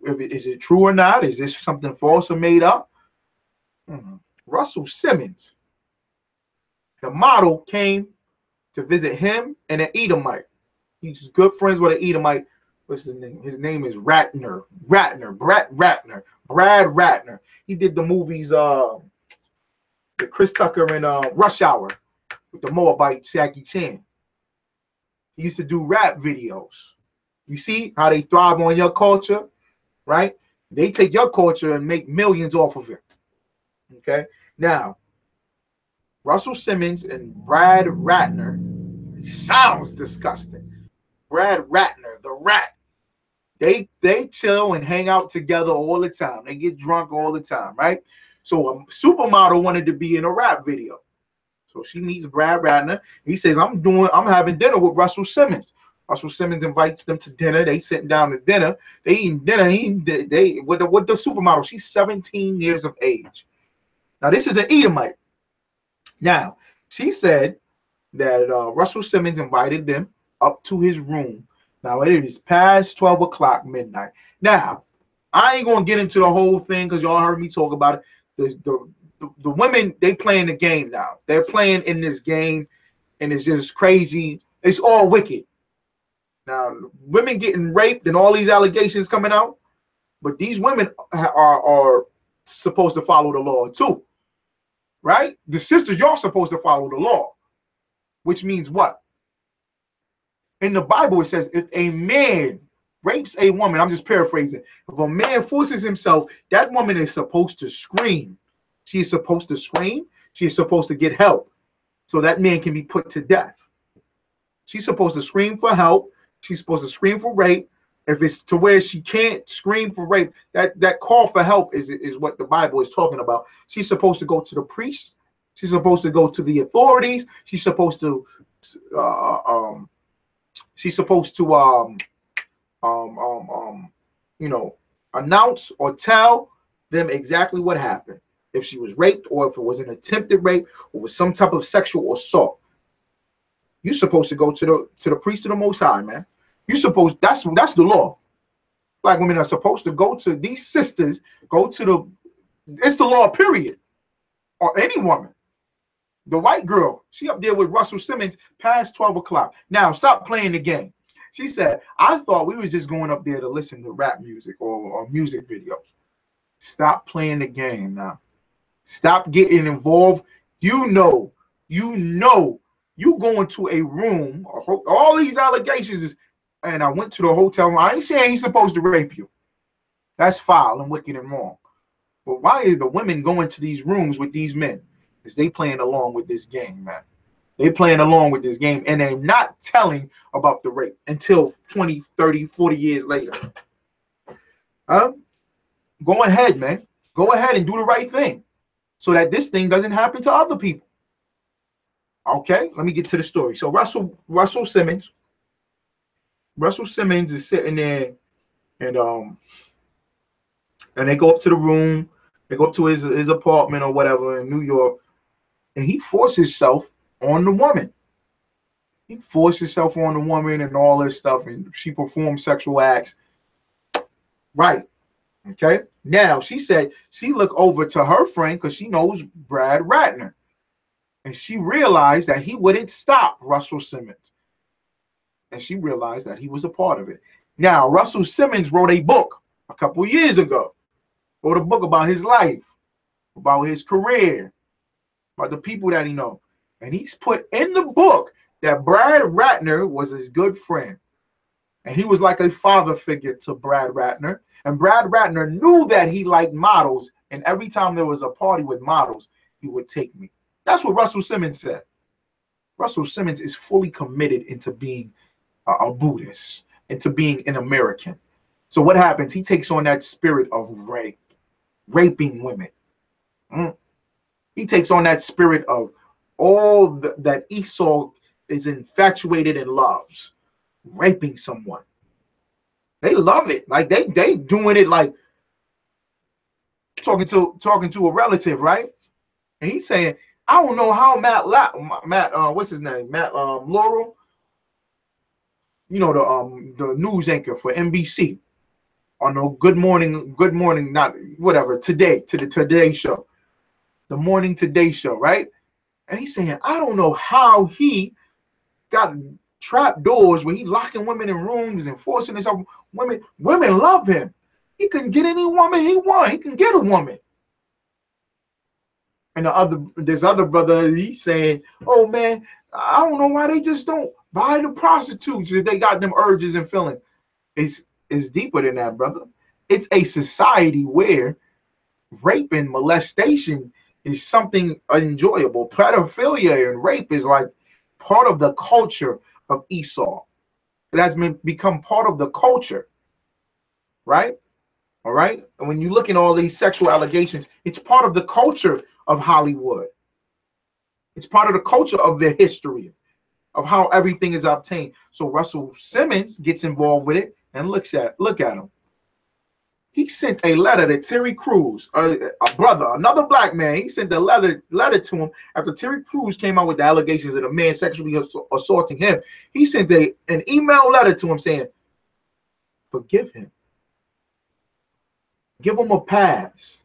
is it true or not? Is this something false or made up? Russell Simmons, the model, came to visit him and an Edomite. He's good friends with an Edomite. What's his name? His name is Brad Ratner. He did the movies, the Chris Tucker and Rush Hour with the Moabite Jackie Chan. He used to do rap videos. You see how they thrive on your culture, right? They take your culture and make millions off of it. Okay. Now, Russell Simmons and Brad Ratner, sounds disgusting. Brad Ratner, the rat. They chill and hang out together all the time. They get drunk all the time, right? So a supermodel wanted to be in a rap video. So she meets Brad Ratner. He says, I'm having dinner with Russell Simmons. Russell Simmons invites them to dinner. They sitting down to dinner. They eating dinner. They with the supermodel. She's 17 years of age. Now this is an Edomite. Now she said that Russell Simmons invited them up to his room. Now it is past 12 o'clock midnight. Now I ain't gonna get into the whole thing because y'all heard me talk about it. The women, they playing the game now. They're playing in this game, and it's just crazy. It's all wicked. Now, women getting raped and all these allegations coming out, but these women are supposed to follow the law too, right? The sisters, y'all supposed to follow the law, which means what? In the Bible, it says if a man rapes a woman, I'm just paraphrasing, if a man forces himself, that woman is supposed to scream. She is supposed to scream. She is supposed to get help so that man can be put to death. She's supposed to scream for help. She's supposed to scream for rape. If it's to where she can't scream for rape, that call for help is what the Bible is talking about. She's supposed to go to the priest. She's supposed to go to the authorities. She's supposed to announce or tell them exactly what happened. If she was raped or if it was an attempted rape or was some type of sexual assault. You're supposed to go to the priest of the Most High, man. You're supposed, that's the law. Black women are supposed to go to these sisters, it's the law, period. Or any woman. The white girl, she up there with Russell Simmons past 12 o'clock. Now, stop playing the game. She said, I thought we was just going up there to listen to rap music or music videos. Stop playing the game now. Stop getting involved. You going to a room, all these allegations is, and I went to the hotel room. I ain't saying he's supposed to rape you. That's foul and wicked and wrong. But why are the women going to these rooms with these men? Because they playing along with this game, man. They playing along with this game, and they're not telling about the rape until 20, 30, 40 years later. Go ahead, man. Go ahead and do the right thing so that this thing doesn't happen to other people. Okay, let me get to the story. So Russell Simmons is sitting there, and they go up to the room, they go up to his apartment or whatever in New York, and he forces himself on the woman. He forced himself on the woman and all this stuff, and she performed sexual acts. Right. Okay. Now she said she looked over to her friend because she knows Brad Ratner, and she realized that he wouldn't stop Russell Simmons, and she realized that he was a part of it. Now Russell Simmons wrote a book a couple years ago. Wrote a book about his life, about his career, about the people that he knows, and he's put in the book that Brad Ratner was his good friend, and he was like a father figure to Brad Ratner. And Brad Ratner knew that he liked models, and every time there was a party with models, he would take me. That's what Russell Simmons said. Russell Simmons is fully committed into being a Buddhist, into being an American. So what happens? He takes on that spirit of rape, raping women. He takes on that spirit of all that Esau is infatuated and loves, raping someone. They love it. Like they doing it like talking to a relative, right? And he's saying, I don't know how Matt what's his name? Matt Laurel, you know, the news anchor for NBC on the Good Morning, not whatever, to the Today Show. The Morning Today Show, right? And he's saying, I don't know how he got trap doors where he locking women in rooms and forcing himself. Women love him. He can get any woman he want. He can get a woman. And this other brother, he's saying, oh man, I don't know why they just don't buy the prostitutes if they got them urges and feelings. It's deeper than that, brother. It's a society where rape and molestation is something enjoyable. Pedophilia and rape is like part of the culture of Esau. It has become part of the culture, right? All right. And when you look at all these sexual allegations, it's part of the culture of Hollywood. It's part of the culture of their history, of how everything is obtained. So Russell Simmons gets involved with it and look at him. He sent a letter to Terry Crews, a brother, another black man. He sent a letter to him after Terry Crews came out with the allegations of a man sexually assaulting him. He sent an email letter to him saying, forgive him. Give him a pass.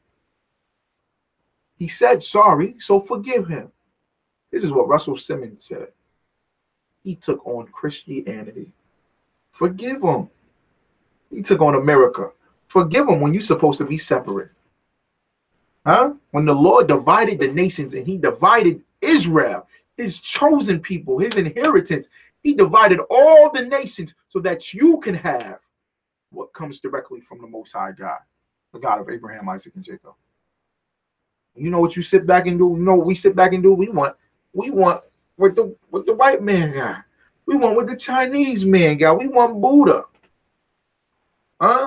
He said sorry, so forgive him. This is what Russell Simmons said. He took on Christianity. Forgive him. He took on America. Forgive him when you're supposed to be separate. Huh? When the Lord divided the nations and he divided Israel, his chosen people, his inheritance, he divided all the nations so that you can have what comes directly from the Most High God, the God of Abraham, Isaac, and Jacob. You know what you sit back and do? You know what we sit back and do? We want what the white man got. We want what the Chinese man got. We want Buddha.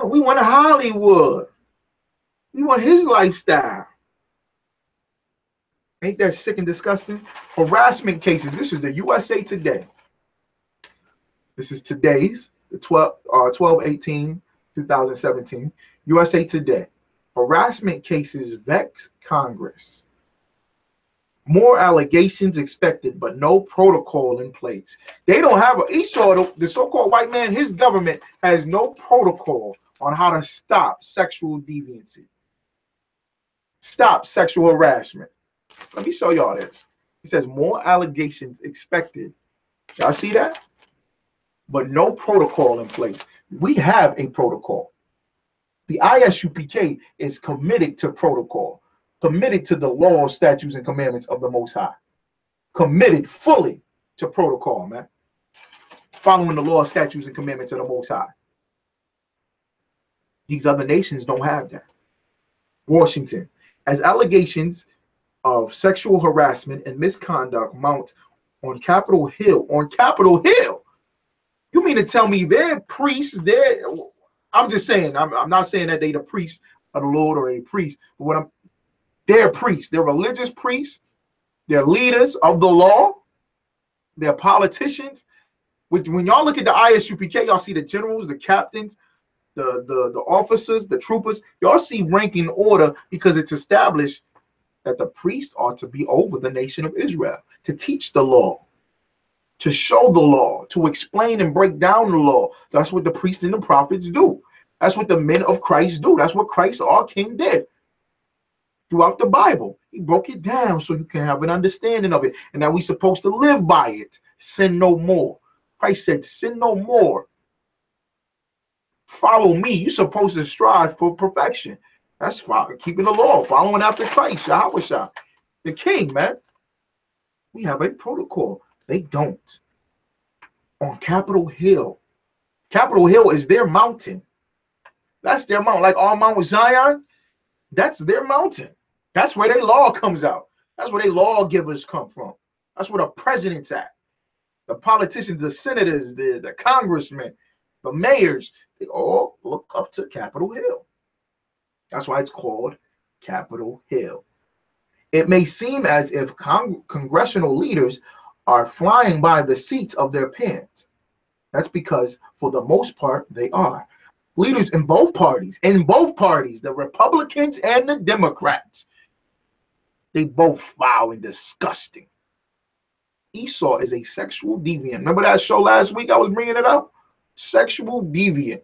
We want a Hollywood. We want his lifestyle. Ain't that sick and disgusting? Harassment cases. This is the USA Today. This is today's, the 12/18/2017. USA Today. Harassment cases vex Congress. More allegations expected, but no protocol in place. They don't have Esau, the so-called white man, his government has no protocol on how to stop sexual deviancy. Stop sexual harassment. Let me show y'all this. He says more allegations expected. Y'all see that? But no protocol in place. We have a protocol. The I.S.U.P.K is committed to protocol, committed to the laws, statutes, and commandments of the Most High. Committed fully to protocol, man. Following the law, statutes, and commandments of the Most High. These other nations don't have that. Washington, as allegations of sexual harassment and misconduct mount on Capitol Hill. On Capitol Hill? You mean to tell me they're priests, I'm just saying, I'm not saying that they the priests of the Lord or a priest, but they're priests. They're religious priests. They're leaders of the law. They're politicians. When y'all look at the I.S.U.P.K, y'all see the generals, the captains, the officers, the troopers. Y'all see ranking order because it's established that the priests are to be over the nation of Israel, to teach the law. to show the law, to explain and break down the law. That's what the priests and the prophets do. That's what the men of Christ do. That's what Christ, our King, did throughout the Bible. He broke it down so you can have an understanding of it, and that we're supposed to live by it. Sin no more. Christ said, sin no more. Follow me. You're supposed to strive for perfection. That's keeping the law, following after Christ, Yahweh, the King, man. We have a protocol. They don't. On Capitol Hill. Capitol Hill is their mountain. That's their mountain. Like our Mount Zion, that's their mountain. That's where their law comes out. That's where their lawgivers come from. That's where the president's at. The politicians, the senators, the congressmen, the mayors, they all look up to Capitol Hill. That's why it's called Capitol Hill. It may seem as if congressional leaders are flying by the seats of their pants. That's because, for the most part, they are. Leaders in both parties, the Republicans and the Democrats, they both foul and disgusting. Esau is a sexual deviant. Remember that show last week I was bringing it up? Sexual deviant.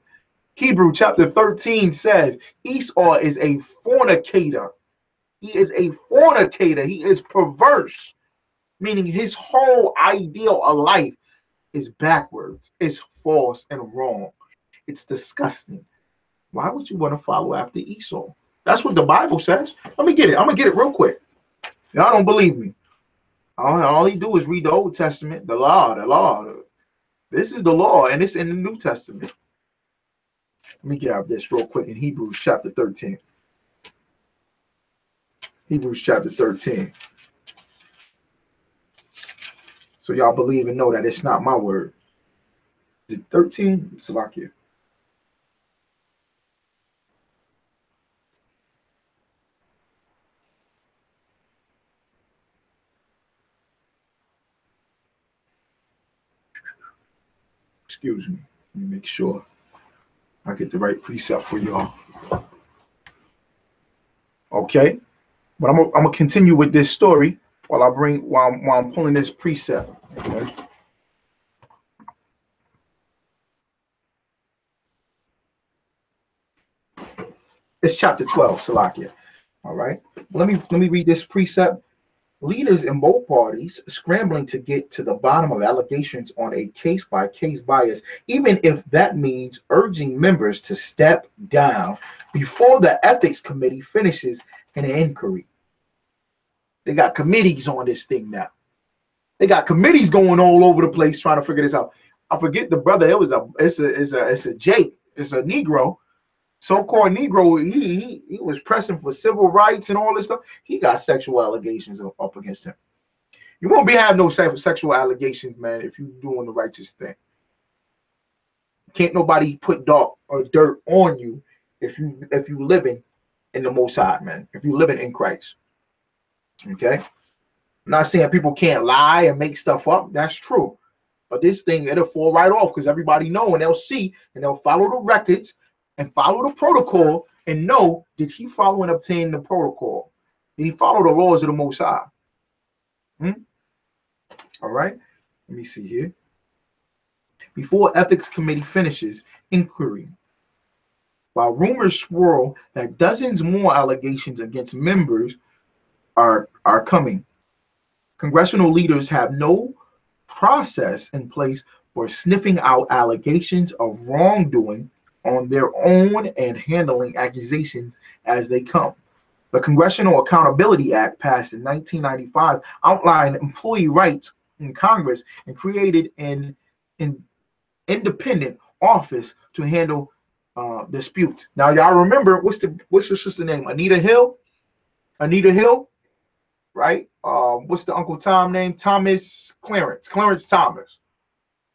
Hebrew chapter 13 says Esau is a fornicator. He is a fornicator. He is perverse, meaning his whole ideal of life is backwards. It's false and wrong. It's disgusting. Why would you want to follow after Esau? That's what the Bible says. Let me get it. I'm going to get it real quick. Y'all don't believe me. All he do is read the Old Testament, the law. This is the law, and it's in the New Testament. Let me grab this real quick in Hebrews chapter 13. Hebrews chapter 13. So y'all believe and know that it's not my word. Is it 13? Slovakia. Excuse me. Let me make sure I get the right precept for y'all. Okay. But I'm gonna continue with this story while I'm pulling this precept. Okay. It's chapter 12, Salakia. All right. Let me read this precept. Leaders in both parties scrambling to get to the bottom of allegations on a case-by-case bias, even if that means urging members to step down before the ethics committee finishes an inquiry. They got committees on this thing now. They got committees going all over the place trying to figure this out. I forget the brother. It's a Jake. It's a Negro. So-called Negro, he was pressing for civil rights and all this stuff. He got sexual allegations up against him. You won't be having no sexual allegations, man, if you're doing the righteous thing. Can't nobody put dark or dirt on you if you living in the Most High, man. If you living in Christ. Okay? I'm not saying people can't lie and make stuff up. That's true. But this thing, it'll fall right off because everybody know and they'll see and they'll follow the records and follow the protocol and know, did he follow and obtain the protocol? Did he follow the laws of the Most High? All right. Let me see here. Before ethics committee finishes inquiry, while rumors swirl that dozens more allegations against members are coming, congressional leaders have no process in place for sniffing out allegations of wrongdoing on their own and handling accusations as they come. The Congressional Accountability Act, passed in 1995, outlined employee rights in Congress and created an independent office to handle disputes. Now, y'all remember, what's the sister name? Anita Hill, right? What's the Uncle Tom name? Clarence Thomas.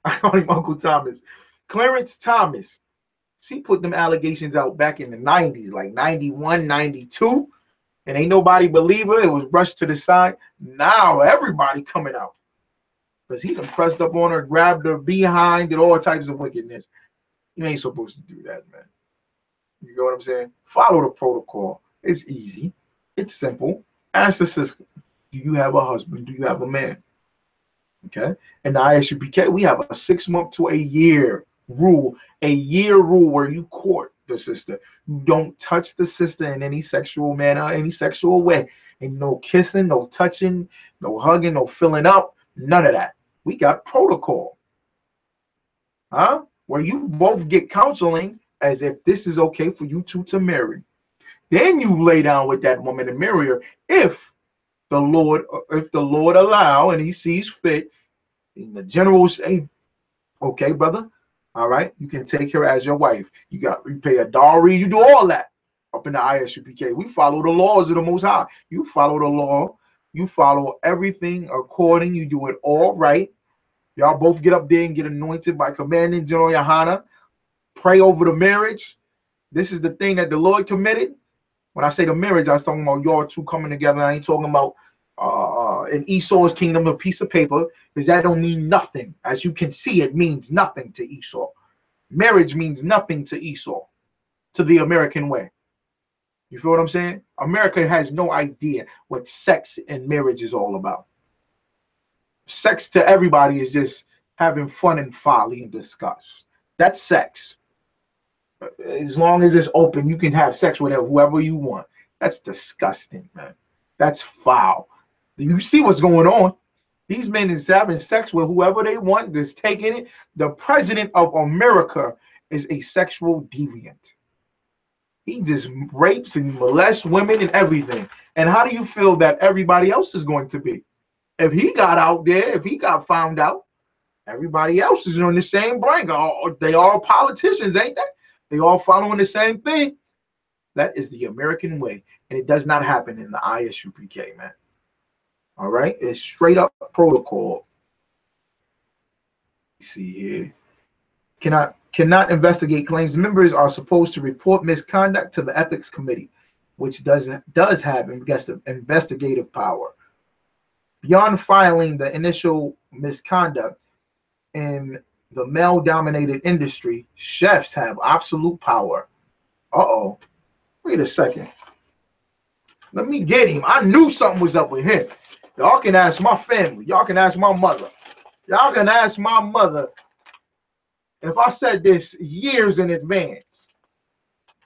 I call him Uncle Thomas. Clarence Thomas. She put them allegations out back in the 90s, like 91, 92, and ain't nobody believe her. It was brushed to the side. Now everybody coming out because he done pressed up on her, grabbed her behind, did all types of wickedness. You ain't supposed to do that, man. You know what I'm saying? Follow the protocol. It's easy. It's simple. Ask the sister, do you have a husband? Do you have a man? Okay. In the I.S.U.P.K, we have a 6 month to a year rule. A year rule where you court the sister. You don't touch the sister in any sexual manner, any sexual way. And no kissing, no touching, no hugging, no filling up, none of that. We got protocol. Huh? Where you both get counseling as if this is okay for you two to marry. Then you lay down with that woman and marry her if the Lord allow and he sees fit. And the general say, okay, brother, all right, you can take her as your wife. You pay a dowry, you do all that up in the I.S.U.P.K. We follow the laws of the Most High. You follow the law, you follow everything according, you do it all right. Y'all both get up there and get anointed by commanding Gen.YAHANNA. Pray over the marriage. This is the thing that the Lord committed. When I say the marriage, I was talking about y'all two coming together. I ain't talking about in Esau's kingdom, a piece of paper, because that don't mean nothing. As you can see, it means nothing to Esau. Marriage means nothing to Esau, to the American way. You feel what I'm saying? America has no idea what sex and marriage is all about. Sex to everybody is just having fun and folly and disgust. That's sex. As long as it's open, you can have sex with whoever you want. That's disgusting, man. That's foul. You see what's going on. These men is having sex with whoever they want, just taking it. The president of America is a sexual deviant. He just rapes and molests women and everything. And how do you feel that everybody else is going to be? If he got out there, if he got found out, everybody else is on the same brink. They all politicians, ain't they? They all following the same thing. That is the American way. And it does not happen in the I.S.U.P.K, man. All right? It's straight up protocol. See here. Cannot investigate claims. Members are supposed to report misconduct to the ethics committee, which does have investigative power. Beyond filing the initial misconduct in the male-dominated industry, chefs have absolute power. Uh-oh. Wait a second. Let me get him. I knew something was up with him. Y'all can ask my family. Y'all can ask my mother. Y'all can ask my mother if I said this years in advance.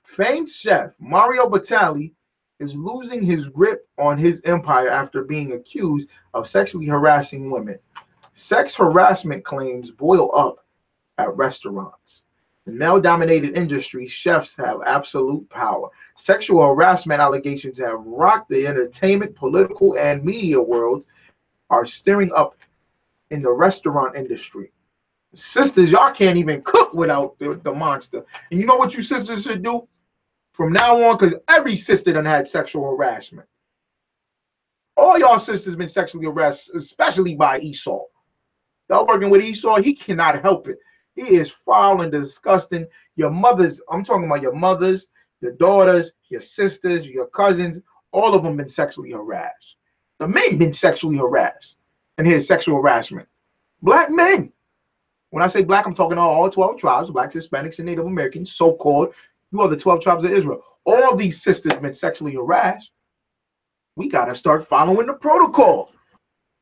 Famed chef Mario Batali is losing his grip on his empire after being accused of sexually harassing women. Sex harassment claims boil up at restaurants. In male-dominated industry, chefs have absolute power. Sexual harassment allegations have rocked the entertainment, political, and media worlds, are stirring up in the restaurant industry. Sisters, y'all can't even cook without the monster. And you know what you sisters should do from now on? Because every sister done had sexual harassment. All y'all sisters been sexually harassed, especially by Esau. Y'all working with Esau, he cannot help it. He is foul and disgusting. Your mothers, I'm talking about your mothers, your daughters, your sisters, your cousins, all of them been sexually harassed. The men been sexually harassed. And here's sexual harassment. Black men. When I say black, I'm talking all 12 tribes, blacks, Hispanics, and Native Americans, so-called. You are the 12 tribes of Israel. All these sisters been sexually harassed. We got to start following the protocol.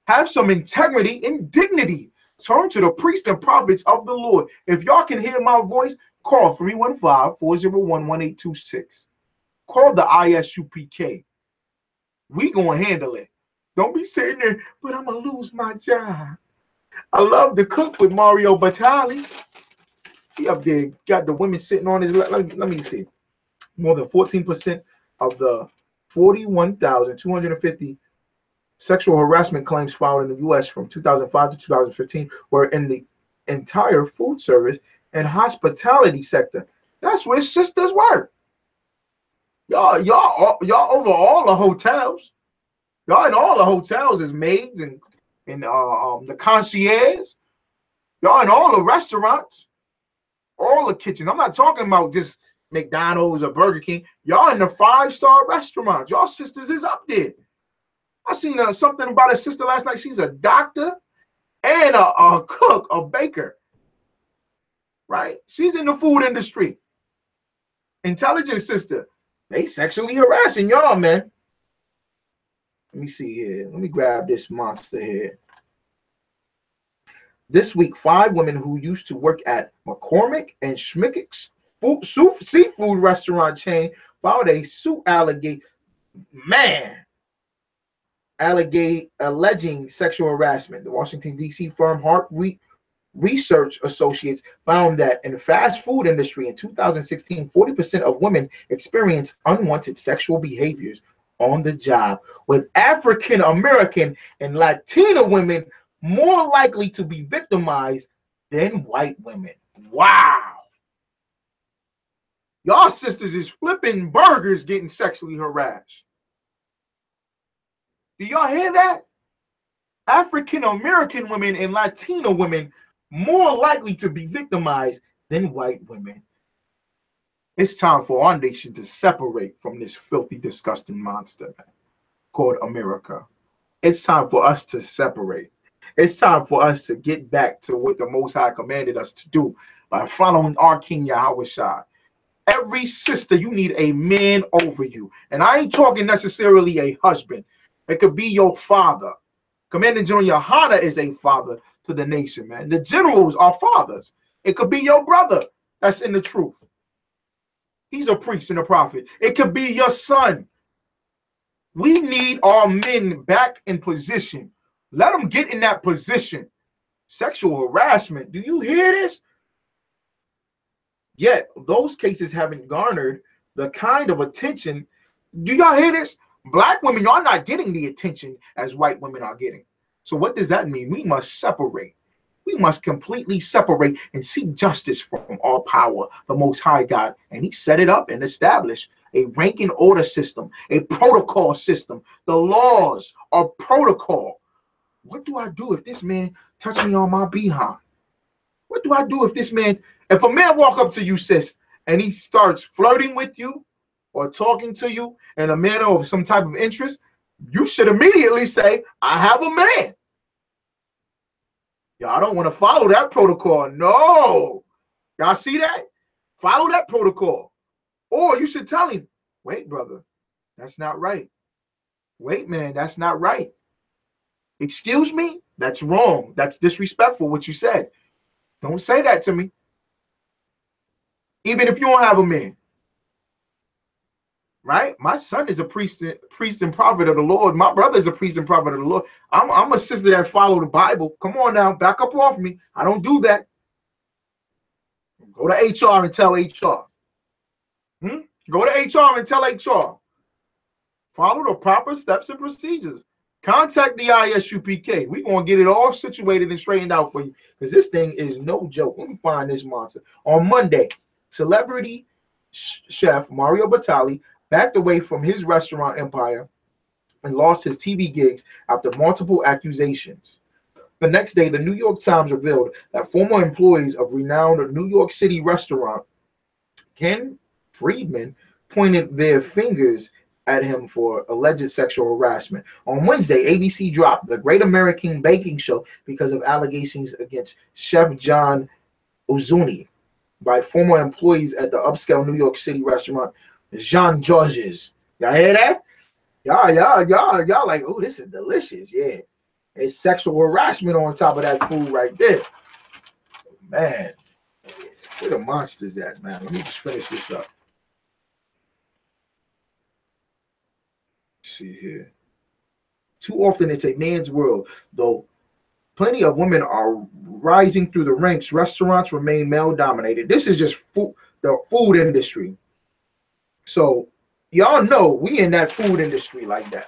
Have some integrity and dignity. Turn to the priests and prophets of the Lord. If y'all can hear my voice, call 315-401-1826. Call the I.S.U.P.K. We gonna handle it. Don't be sitting there, but I'm gonna lose my job. I love to cook with Mario Batali. He up there got the women sitting on his lap. Let me see. More than 14% of the 41,250 sexual harassment claims filed in the U.S. from 2005 to 2015 were in the entire food service and hospitality sector. That's where sisters work. Y'all over all the hotels. Y'all in all the hotels as maids and the concierge. Y'all in all the restaurants, all the kitchens. I'm not talking about just McDonald's or Burger King. Y'all in the 5-star restaurants. Y'all sisters is up there. I seen something about a sister last night. She's a doctor and a cook, a baker. Right? She's in the food industry. Intelligent sister. They sexually harassing y'all, man. Let me see here. Let me grab this monster here. This week, 5 women who used to work at McCormick and Schmick's seafood restaurant chain filed a suit alleging sexual harassment. The Washington, D.C. firm Hart Research Associates found that in the fast food industry in 2016, 40% of women experienced unwanted sexual behaviors on the job, with African American and Latina women more likely to be victimized than white women. Wow. Y'all sisters is flipping burgers getting sexually harassed. Do y'all hear that? African American women and Latina women more likely to be victimized than white women. It's time for our nation to separate from this filthy, disgusting monster called America. It's time for us to separate. It's time for us to get back to what the Most High commanded us to do by following our King Yahweh. Every sister, you need a man over you. And I ain't talking necessarily a husband. It could be your father. Commander GEN.YAHANNA is a father to the nation, man. The generals are fathers. It could be your brother that's in the truth. He's a priest and a prophet. It could be your son. We need our men back in position. Let them get in that position. Sexual harassment. Do you hear this? Yet those cases haven't garnered the kind of attention. Do y'all hear this? Black women are not getting the attention as white women are getting. So what does that mean? We must separate. We must completely separate and seek justice from all power, the Most High God. And he set it up and established a rank and order system, a protocol system. The laws are protocol. What do I do if this man touch me on my behind? What do I do if this man, if a man walk up to you, sis, and he starts flirting with you or talking to you in a manner of some type of interest, you should immediately say, I have a man. Y'all don't want to follow that protocol. No. Y'all see that? Follow that protocol. Or you should tell him, wait, brother, that's not right. Wait, man, that's not right. Excuse me? That's wrong. That's disrespectful what you said. Don't say that to me. Even if you don't have a man. Right? My son is a priest and prophet of the Lord. My brother is a priest and prophet of the Lord. I'm a sister that follow the Bible. Come on now, back up off me. I don't do that. Go to HR and tell HR. Go to HR and tell HR. Follow the proper steps and procedures. Contact the I.S.U.P.K. We're going to get it all situated and straightened out for you, because this thing is no joke. Let me find this monster. On Monday, celebrity chef Mario Batali backed away from his restaurant empire and lost his TV gigs after multiple accusations. The next day, the New York Times revealed that former employees of renowned New York City restaurant Ken Friedman pointed their fingers at him for alleged sexual harassment. On Wednesday, ABC dropped the Great American Baking Show because of allegations against Chef John Uzuni by former employees at the upscale New York City restaurant Jean Georges. Y'all hear that? Y'all like, oh, this is delicious. Yeah. It's sexual harassment on top of that food right there. Man, where the monsters at, man? Let me just finish this up. See here. Too often it's a man's world, though plenty of women are rising through the ranks. Restaurants remain male dominated. This is just the food industry. So y'all know we in that food industry like that.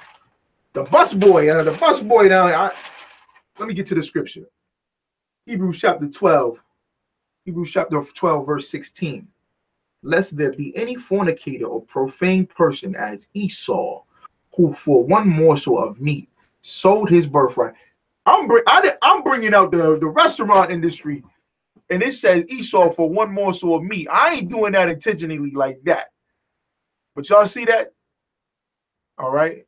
The busboy down. Let me get to the scripture. Hebrews chapter 12, verse 16. Lest there be any fornicator or profane person as Esau, who for one morsel of meat sold his birthright. I'm bringing out the restaurant industry, and it says Esau for one morsel of meat. I ain't doing that intentionally like that. But y'all see that? All right.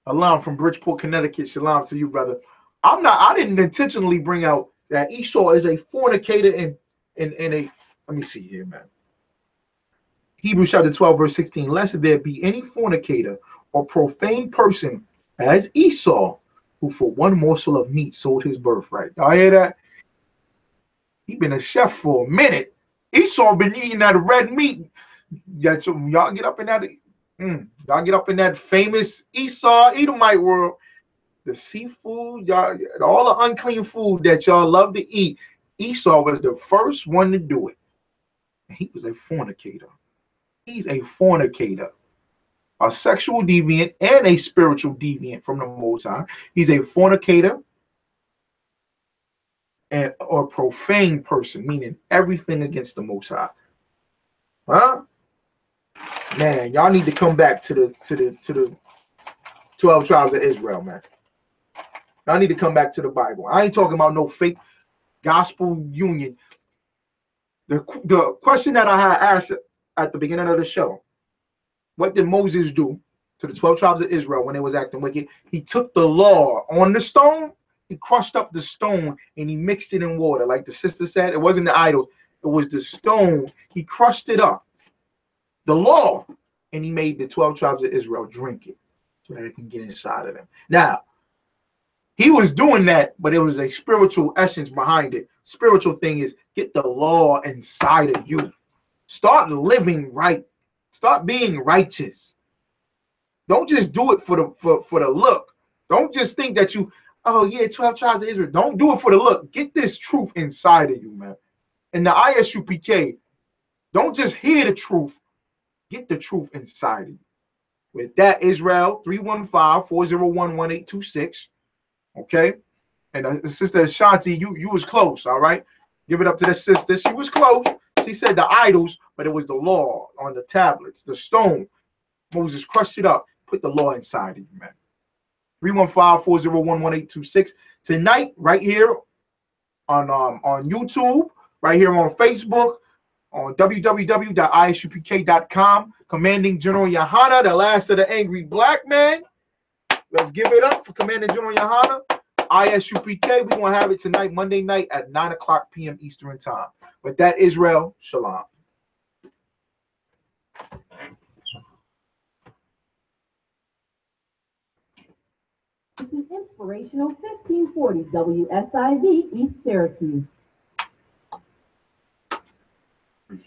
Shalom from Bridgeport, Connecticut. Shalom to you, brother. I didn't intentionally bring out that Esau is a fornicator and a, let me see here, man. Hebrews chapter 12, verse 16. Lest there be any fornicator or profane person as Esau, who for one morsel of meat sold his birthright. Y'all hear that? He been a chef for a minute. Esau been eating that red meat. Yeah, so y'all get up in that. Y'all get up in that famous Esau Edomite world. The seafood, y'all, all the unclean food that y'all love to eat. Esau was the first one to do it. And he was a fornicator. He's a fornicator, a sexual deviant and a spiritual deviant from the Most High. He's a fornicator and or profane person, meaning everything against the Most High. Huh? Man, y'all need to come back to the 12 tribes of Israel, man. Y'all need to come back to the Bible. I ain't talking about no fake gospel union. The question that I had asked at the beginning of the show, what did Moses do to the 12 tribes of Israel when they was acting wicked? He took the law on the stone, he crushed up the stone, and he mixed it in water. Like the sister said, it wasn't the idol, it was the stone. He crushed it up, the law, and he made the 12 tribes of Israel drink it so that it can get inside of them. Now, he was doing that, but it was a spiritual essence behind it. Spiritual thing is get the law inside of you. Start living right. Start being righteous. Don't just do it for the look. Don't just think that you, oh yeah, 12 tribes of Israel. Don't do it for the look. Get this truth inside of you, man. And the I.S.U.P.K, don't just hear the truth. Get the truth inside of you. With that, Israel, 315-401-1826. Okay, and Sister Ashanti, you was close. All right, give it up to the sister. She was close. She said the idols, but it was the law on the tablets, the stone. Moses crushed it up, put the law inside of you, man. 315-401-1826. Tonight, right here on YouTube, right here on Facebook, on www.isupk.com. Commanding General Yahanna, the last of the angry black man. Let's give it up for Commanding General Yahanna. I.S.U.P.K. We're going to have it tonight, Monday night at 9 o'clock p.m. Eastern Time. With that, Israel, Shalom. This is Inspirational 1540 WSIV East Syracuse.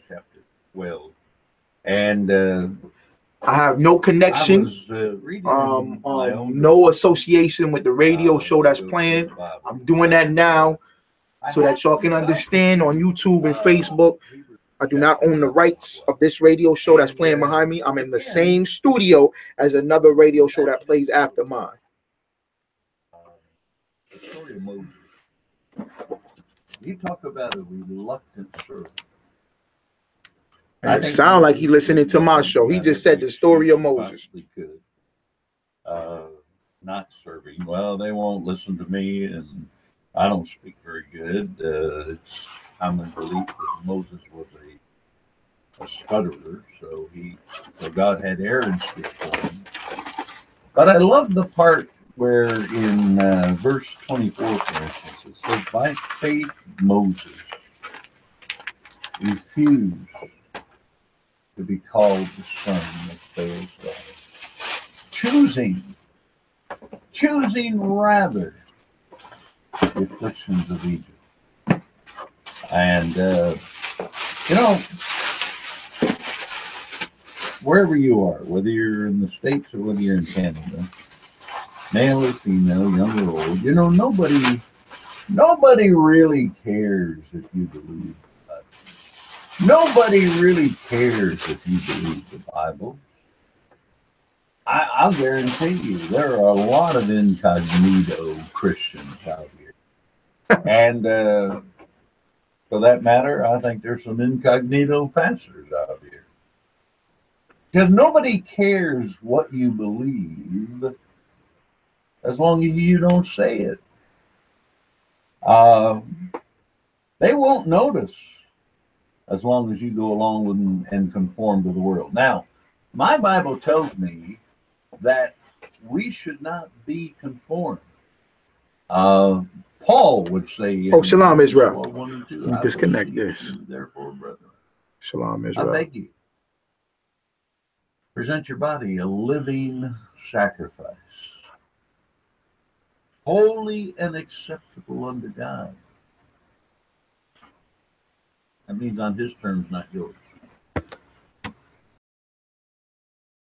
Chapter 12. And I have no connection, no association with the radio show that's playing. I'm doing that now so that y'all can understand on YouTube and Facebook. I do not own the rights of this radio show that's playing behind me. I'm in the same studio as another radio show that plays after mine. The story of Moses. You talk about a reluctant servant. And it sounds like he listening to my show. He just said the story of Moses. Could. Not serving. Well, they won't listen to me, and I don't speak very good. It's common belief that Moses was a stutterer, so God had Aaron speak for him. But I love the part where in verse 24, for instance, it says, by faith Moses refused to be called the son of Pharaoh's daughter, choosing rather the afflictions of Egypt. And wherever you are, whether you're in the States or whether you're in Canada, male or female, young or old, nobody really cares if you believe. Nobody really cares if you believe the Bible. I'll guarantee you there are a lot of incognito Christians out here. And for that matter, I think there's some incognito pastors out here. Because nobody cares what you believe as long as you don't say it. They won't notice as long as you go along with them and conform to the world. Now, my Bible tells me that we should not be conformed. Paul would say, oh, Shalom, Israel. 1 and 2, Let me disconnect this. Therefore, brethren, Shalom, Israel. I beg you, present your body a living sacrifice, holy and acceptable unto God. That means on his terms, not yours.